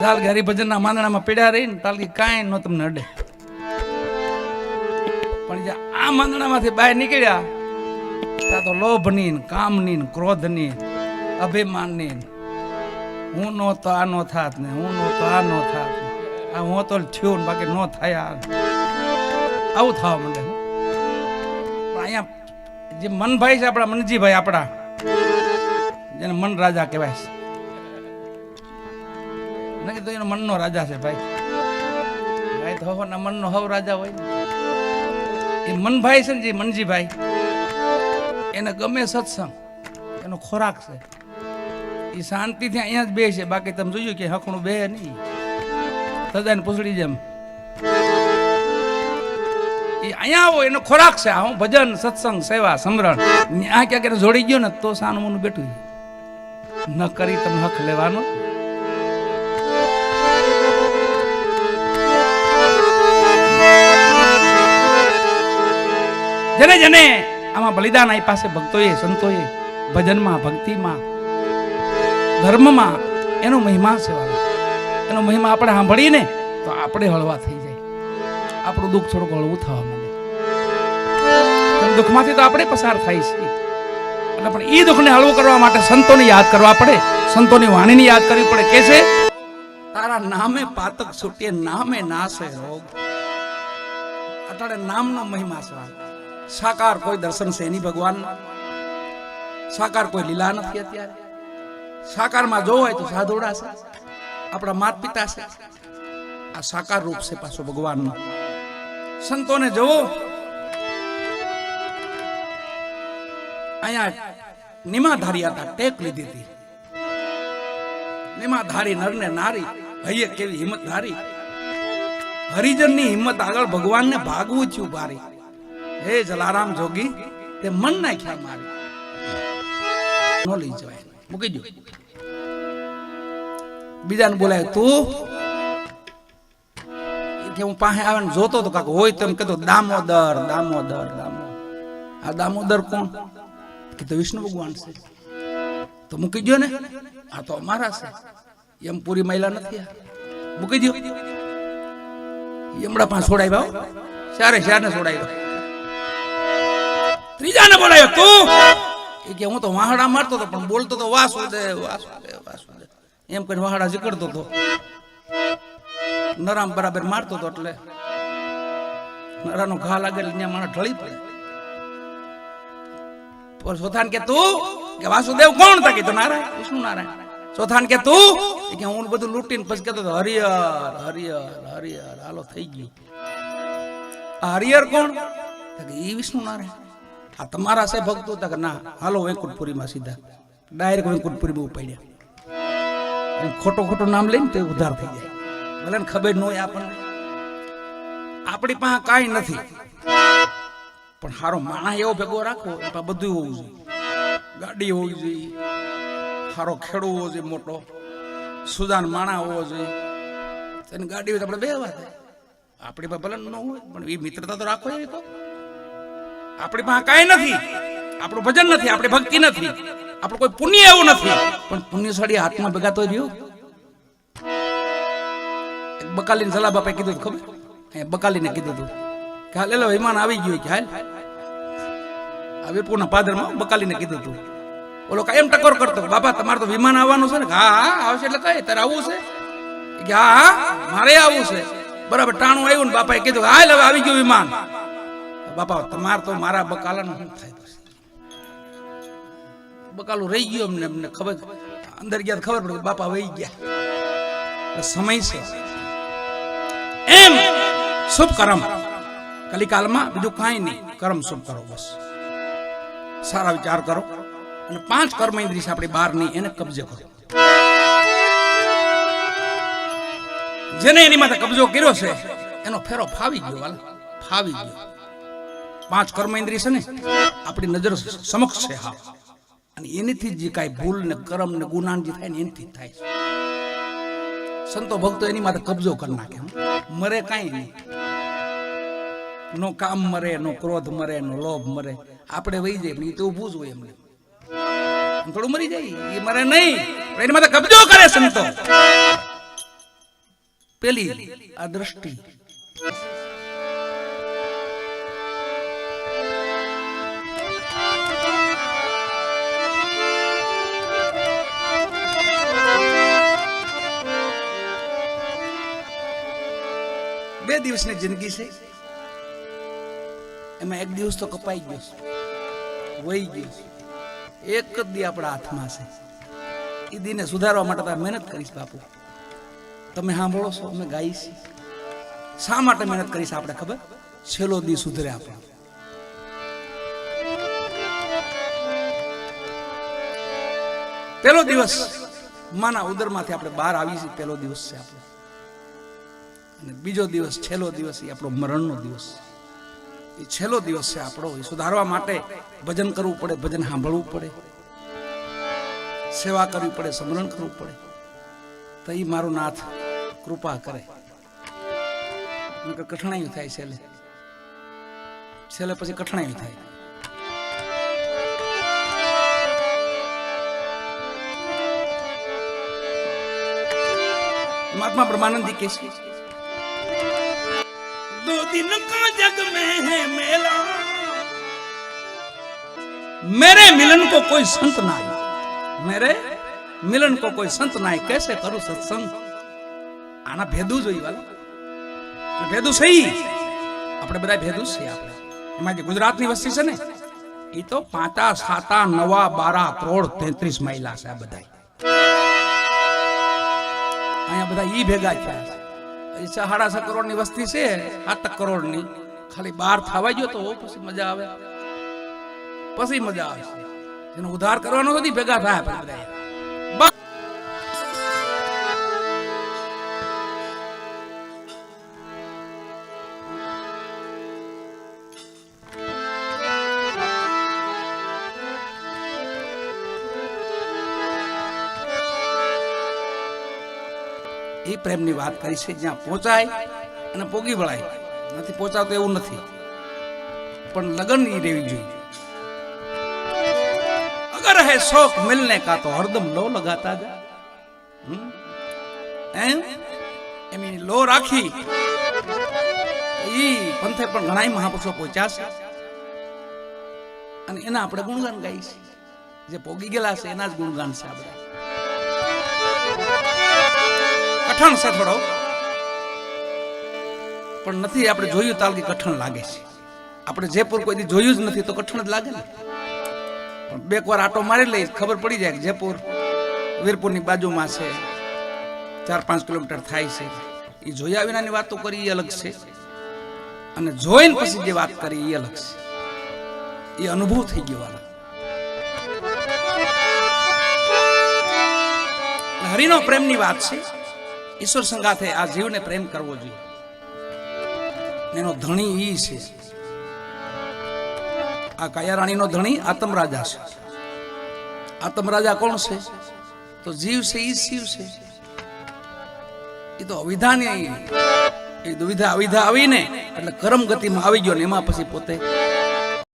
ચાલ હરિભજન ના માંદણામાં પીડા રહી ને તાલ કાંઈ નો તમને અડે, પણ જે આ માંદણામાંથી બહાર નીકળ્યા ત્યાં તો લોભની ને કામની ને ક્રોધની અભિમાનની હું નો તો આ નો થાત ને હું નો તો આ નો થાત આ હું તો થયો ને બાકી નો થયા આવું થવા માંડે. પણ અહીંયા જે મનભાઈ છે આપણા મનજીભાઈ, આપણા જેને મન રાજા કહેવાય છે, નક્કી તો એનો મનનો રાજા છે ભાઈ. ભાઈ તો હવના મનનો હવ રાજા હોય ને એ મનભાઈ છે ને, જે મનજીભાઈ એને ગમે સત્સંગ, એનો ખોરાક છે. એ શાંતિથી અહીંયા જ બે છે, બાકી તમે જોયું કે હખણું બે નહીં સદાને પૂછડી જેમ. એ અહીંયા આવો એનો ખોરાક છે. હું ભજન સત્સંગ સેવા સમરણ આ ક્યાંક જોડી ગયો ને તો સાનું મનું બેઠું ન કરી તમે હક લેવાનો. જેને જેને આમાં બલિદાન આપ્યા છે ભક્તોએ સંતોએ, ભજનમાં ભક્તિમાં ધર્મમાં, એનો મહિમા છે વાલા. એનો મહિમા આપણે સાંભળીએ તો આપણે હળવા થઈ જાય, આપણું દુઃખ થોડુંક હળવું થવા માંડે. દુઃખમાંથી તો આપણે પસાર થાય છે, એટલે પણ એ દુઃખને હળવું કરવા માટે સંતોને યાદ કરવા પડે, સંતોની વાણીને યાદ કરવી પડે. કે છે તારા નામે પાતક છૂટે નામે નાશે રોગ. અટાળે નામનો મહિમા છે. સાકાર કોઈ દર્શન છે એની ભગવાન, સાકાર કોઈ લીલા નથી. અત્યારે સાકારમાં જોવો હોય તો સાધુડા છે, આપણા માત પિતા છે. આ સાકાર રૂપ છે પાછો ભગવાનનો. સંતોને જોવો અહીંયા નિમાધારી હતા, ટેક લીધી હતી. નિમાધારી નરને નારી હૈયે કેવી હિંમત ધારી. હરિજનની હિંમત આગળ ભગવાનને ભાગવું થયું ભારી. હે જલારામ જોગી તે મન નાખ્યા મારી. નો લઈ જવાય, મૂકી દો. બીજાને બોલાય તું કે હું પાસે આવે ને જોતો તો કાક હોય તેમ કહેતો દામોદર દામોદર દામોદર. આ દામોદર કોણ? કે તો વિષ્ણુ ભગવાન છે. તો મૂકી દો ને, આ તો અમારા છે. એમ પૂરી મહિલા નથી. મૂકી દો. એમડા પાસે છોડાવ્યા, ચારે ચાર ને છોડાવ્યા. ત્રીજાને બોલાયો તું કે હું તો વાહડા મારતો હતો પણ બોલતો તો વાસુદેવ વાસુદેવ વાસુદેવ એમ કરીને વાહડા જીકડતો હતો. નરામ બરાબર મારતો હતો એટલે નરાનો ઘા લાગે એટલે ત્યાં માણસ ઢળી પડે. ચોથાન કે તું કે વાસુદેવ કોણ હતા? કે તો નારાયણ, વિષ્ણુ નારાયણ. ચોથાન કે તું કે હું બધું લૂંટીને પછી કહેતો હતો હરિહર હરિહર હરિહર. હાલો થઈ ગયું. આ હરિહર કોણ? કે એ વિષ્ણુ નારાયણ. આ તમારા છે ભક્તો? કે ના, હાલો વૈકુંઠપુરીમાં સીધા ડાયરેક્ટ વૈકુંઠપુરીમાં ઉપાડ્યા. ખોટું ખોટું નામ લઈને તે ઉધાર થઈ જાય. ભલે ને ખબર ન હોય આપણને. આપણી પાસે કાંઈ નથી પણ સારો માણસ એવો ભેગો રાખવો, એમાં બધું હોવું જોઈએ. ગાડી હોવી જોઈએ, સારો ખેડૂ હોવો જોઈએ, મોટો સુદાન માણા હોવો જોઈએ. એની ગાડી હોય તો આપણે બે વાત. આપણી પાસે ભલે ન હોય પણ એ મિત્રતા તો રાખો. એવી તો આપણી પાસે કાંઈ નથી, આપણું ભજન નથી, આપણી ભક્તિ નથી, આપણું કોઈ પુણ્ય એવું નથી, પણ પુણ્યશાળી હાથમાં ભેગા તો રહ્યું. બકાલીને સલાહ બાપા કીધું ખબર? બકાલીને કીધું હતું કે હાલ લે વિમાન આવી ગયું. કે હાલ આ વીરપુરના પાદરમાં બકાલીને કીધું હતું. ઓલો કાયમ ટકોર કરતો, બાપા તમારે તો વિમાન આવવાનું છે ને? હા હા આવશે. એટલે કઈ તારે આવવું છે? કે હા હા મારે આવવું છે. બરાબર ટાણું આવ્યું ને બાપાએ કીધું હાલ હવે આવી ગયું વિમાન. બાપા તમારે તો મારા બકાલાનું શું થાય? બકાલું રહી ગયો. અમને ખબર, અંદર ગયા ખબર પડે બાપા વહી ગયા. સમય છે એમ. શુભ કર્મ કલિકાલમાં બીજું કાંઈ નહીં. કર્મ શુભ કરો, બસ સારા વિચાર કરો. અને 5 કર્મ ઇન્દ્રિય આપણી બહારની એને કબજે કરો. જેને એની માથે કબજો કર્યો છે એનો ફેરો ફાવી ગયો. વાલા ફાવી ગયો. 5 કર્મ ઇન્દ્રિય છે ને આપણી નજર સમક્ષ છે. હા, અને એનીથી જ કાંઈ ભૂલ ને કર્મ ને ગુનાન જે થાય ને એનથી જ થાય છે. સંતો ભક્તો એની માથે કબજો કરી નાખે. મરે કાંઈ નહીં. નો કામ મરે, નો ક્રોધ મરે, નો લોભ મરે. આપણે વહી જાય પણ એ તો ઊભું જ હોય. એમને થોડું મરી જાય, એ મરે નહીં, એની માથે કબજો કરે સંતો. પેલી આ દ્રષ્ટિ. બે દિવસની જિંદગી છે, એમાં એક દિવસ તો કપાઈ ગયો, વહી ગયો. એક જ દી આપણા હાથમાં છે. એ દીને સુધારવા માટે તમે મહેનત કરીશ બાપુ. તમે સાંભળો છો, અમે ગાઈશ. શા માટે મહેનત કરીશ આપણે ખબર? છેલ્લો દી સુધરે આપણે. પેલો દિવસ માના ઉદરમાંથી આપણે બહાર આવી છીએ, પેલો દિવસ છે આપણો. અને બીજો દિવસ, છેલ્લો દિવસ, એ આપણો મરણનો દિવસ. એ છેલ્લો દિવસ છે આપણો. એ સુધારવા માટે ભજન કરવું પડે, ભજન સાંભળવું પડે, સેવા કરવી પડે, સ્મરણ કરવું પડે. તો એ મારો નાથ કૃપા કરે. કઠણાયું થાય છેલ્લે, છેલ્લે પછી કઠણાયું થાય. महात्मा ब्रह्मानंद जी कैसे 2 दिन का जग में है मेला, मेरे मिलन को कोई संत ना आए, मेरे मिलन को कोई संत ना आए, कैसे करूं सत्संग? आना भेदू जोई वाला भेदू सही. આપણે બધા ભેદુ છે. આપણે એમાં જે ગુજરાતની વસ્તી છે ને, એ તો 5 7 9 12 કરોડ 33 મહિલા છે. આ બધા અહીંયા બધા ઈ ભેગા થયા છે. 6.5 કરોડની વસ્તી છે, 7 કરોડની. ખાલી 12 થવા ગયો તો પછી મજા આવે, પછી મજા આવે. જેનો ઉદ્ધાર કરવાનો નથી, ભેગા થાય બધા. એ પ્રેમની વાત કરી છે, જ્યાં પહોંચાય અને પોગી વળાય. નથી પહોંચાતો એવું નથી, પણ લગન ઈ રહેવી જોઈએ. અગર હે શોક મિલને કા તો હરદમ લો લગાતા જા. એમ લો રાખી ઈ પંથે પણ ઘણા મહાપુરુષો પહોંચ્યા છે, અને એના આપણે ગુણગાન ગાઈ છે. જે પોગી ગયેલા છે એના જ ગુણગાન છે. આપણે કઠણ છે થોડો, પણ નથી આપણે જોયું તાલ કે કઠણ લાગે છે. આપણે જયપુર કોઈ દી જોયું જ નથી તો કઠણ જ લાગે ને. પણ બે વાર આટો મારી લઈ ખબર પડી જાય કે જયપુર વીરપુરની બાજુમાં છે, 4-5 કિલોમીટર થાય છે. એ જોયા વિનાની વાતો કરી એ અલગ છે, અને જોઈને પછી જે વાત કરી એ અલગ છે. એ અનુભવ થઈ ગયો વાલા. હરિનો પ્રેમની વાત છે. ઈશ્વર સંગાથે આ જીવને પ્રેમ કરવો જોઈએ. એનો ધણી ઈ છે. આ કાયા રાણીનો ધણી આતમ રાજા છે. આતમ રાજા કોણ છે? તો જીવ છે, ઈ શિવ છે. એ તો અવિધાની એ દુવિધા અવિધા આવીને એટલે કર્મ ગતિમાં આવી ગયો ને એમાં પછી પોતે